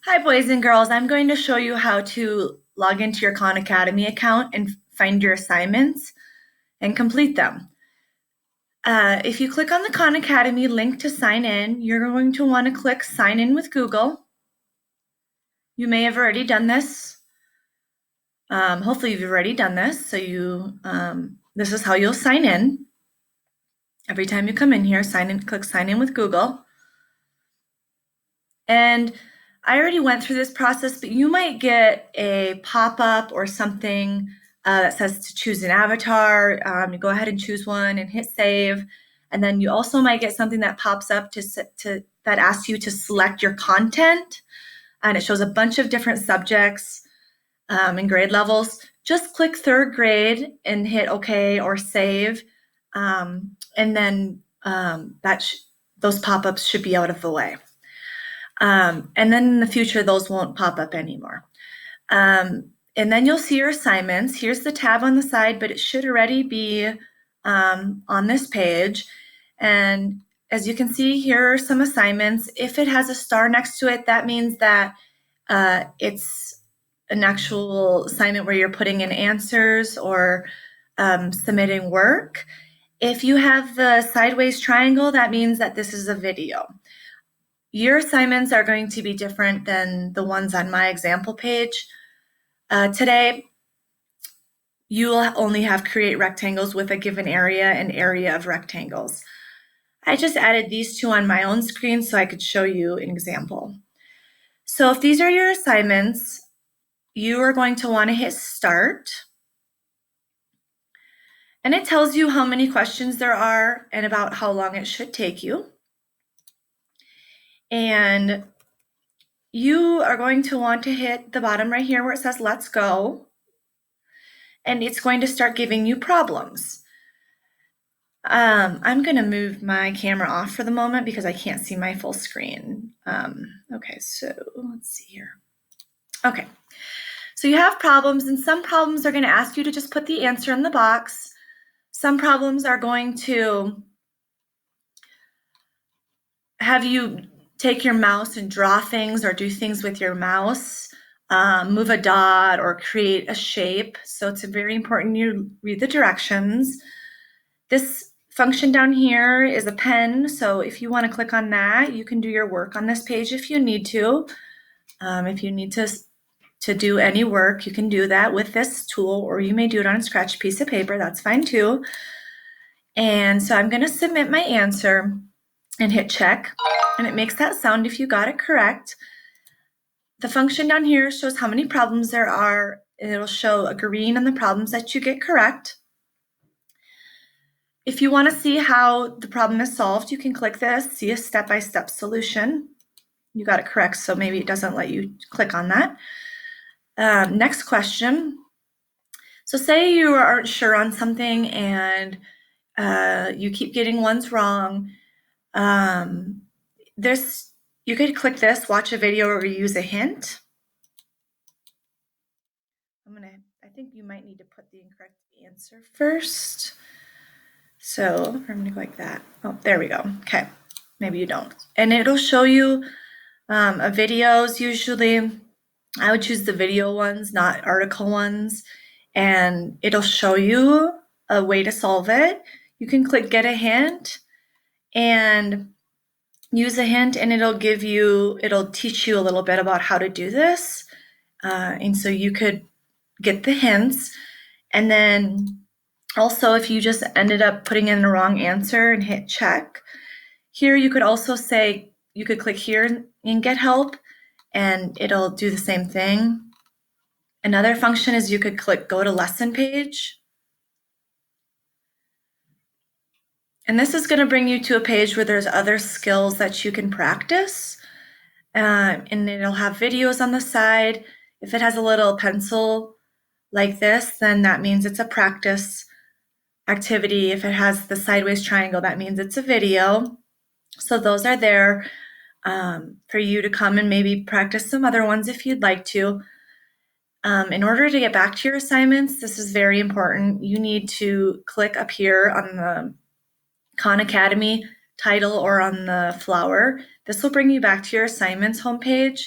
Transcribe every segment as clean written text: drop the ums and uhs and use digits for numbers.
Hi, boys and girls. I'm going to show you how to log into your Khan Academy account and find your assignments and complete them. If you click on the Khan Academy link to sign in, you're going to want to click Sign In with Google. You may have already done this. Hopefully you've already done this. So this is how you'll sign in. Every time you come in here, click Sign In with Google. And I already went through this process, but you might get a pop-up or something that says to choose an avatar. You go ahead and choose one and hit save. And then you also might get something that pops up that asks you to select your content. And it shows a bunch of different subjects and grade levels. Just click third grade and hit OK or save. And then those pop-ups should be out of the way. And then in the future, those won't pop up anymore. And then you'll see your assignments. Here's the tab on the side, but it should already be on this page. And as you can see, here are some assignments. If it has a star next to it, that means that it's an actual assignment where you're putting in answers or submitting work. If you have the sideways triangle, that means that this is a video. Your assignments are going to be different than the ones on my example page. Today, you will only have create rectangles with a given area and area of rectangles. I just added these two on my own screen so I could show you an example. So if these are your assignments, you are going to want to hit start. And it tells you how many questions there are and about how long it should take you. And you are going to want to hit the bottom right here where it says let's go. And it's going to start giving you problems. I'm going to move my camera off for the moment because I can't see my full screen. Okay, so let's see here. Okay, so you have problems, and some problems are going to ask you to just put the answer in the box. Some problems are going to have you take your mouse and draw things or do things with your mouse, move a dot or create a shape. So it's very important you read the directions. This function down here is a pen, so if you want to click on that, you can do your work on this page if you need to. If you need to do any work, you can do that with this tool, or you may do it on a scratch piece of paper. That's fine too. And so I'm going to submit my answer and hit check, and it makes that sound if you got it correct. The function down here shows how many problems there are, and it'll show a green on the problems that you get correct. If you want to see how the problem is solved, you can click this, see a step-by-step solution. You got it correct, so maybe it doesn't let you click on that. Next question. So say you aren't sure on something and you keep getting ones wrong. You could click this, watch a video, or use a hint. I think you might need to put the incorrect answer first. So I'm going to go like that. Oh, there we go. Okay. Maybe you don't. And it'll show you videos. Usually I would choose the video ones, not article ones. And it'll show you a way to solve it. You can click get a hint and use a hint, and it'll teach you a little bit about how to do this. And so you could get the hints. And then also, if you just ended up putting in the wrong answer and hit check, here you could also say, you could click here and get help, and it'll do the same thing. Another function is you could click go to lesson page. And this is going to bring you to a page where there's other skills that you can practice. And it'll have videos on the side. If it has a little pencil like this, then that means it's a practice activity. If it has the sideways triangle, that means it's a video. So those are there for you to come and maybe practice some other ones if you'd like to. In order to get back to your assignments, this is very important. You need to click up here on the Khan Academy title or on the flower. This will bring you back to your assignments homepage.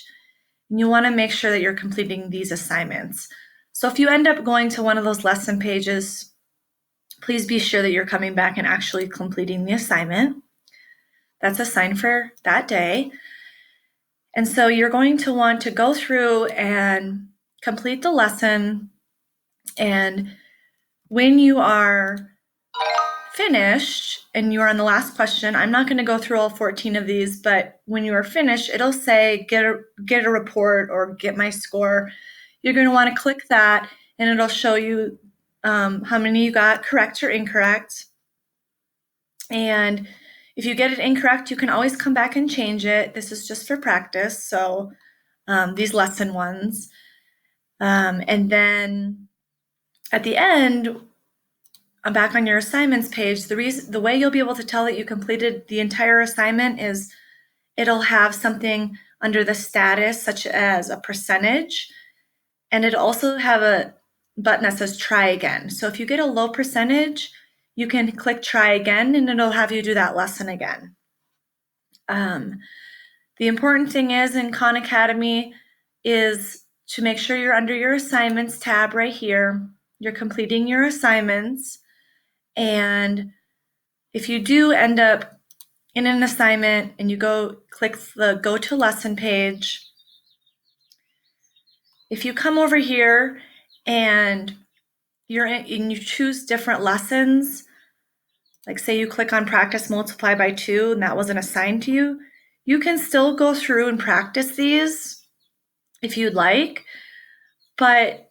And you want to make sure that you're completing these assignments. So if you end up going to one of those lesson pages, please be sure that you're coming back and actually completing the assignment that's assigned for that day. And so you're going to want to go through and complete the lesson. And when you are finished and you're on the last question, I'm not going to go through all 14 of these, but when you are finished, it'll say get a report or get my score. You're going to want to click that, and it'll show you how many you got correct or incorrect. And if you get it incorrect, you can always come back and change it. This is just for practice, so these lesson ones. And then at the end, back on your assignments page, the way you'll be able to tell that you completed the entire assignment is it'll have something under the status, such as a percentage, and it'll also have a button that says try again. So if you get a low percentage, you can click try again, and it'll have you do that lesson again. The important thing is in Khan Academy is to make sure you're under your assignments tab right here. You're completing your assignments. And if you do end up in an assignment and you click the go to lesson page, if you come over here and you choose different lessons, like say you click on practice multiply by 2 and that wasn't assigned to you, you can still go through and practice these if you'd like, but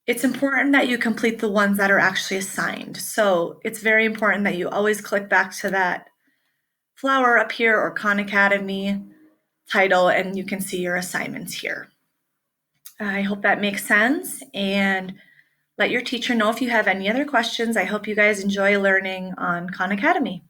it's important that you complete the ones that are actually assigned. So it's very important that you always click back to that flower up here or Khan Academy title, and you can see your assignments here. I hope that makes sense, and let your teacher know if you have any other questions. I hope you guys enjoy learning on Khan Academy.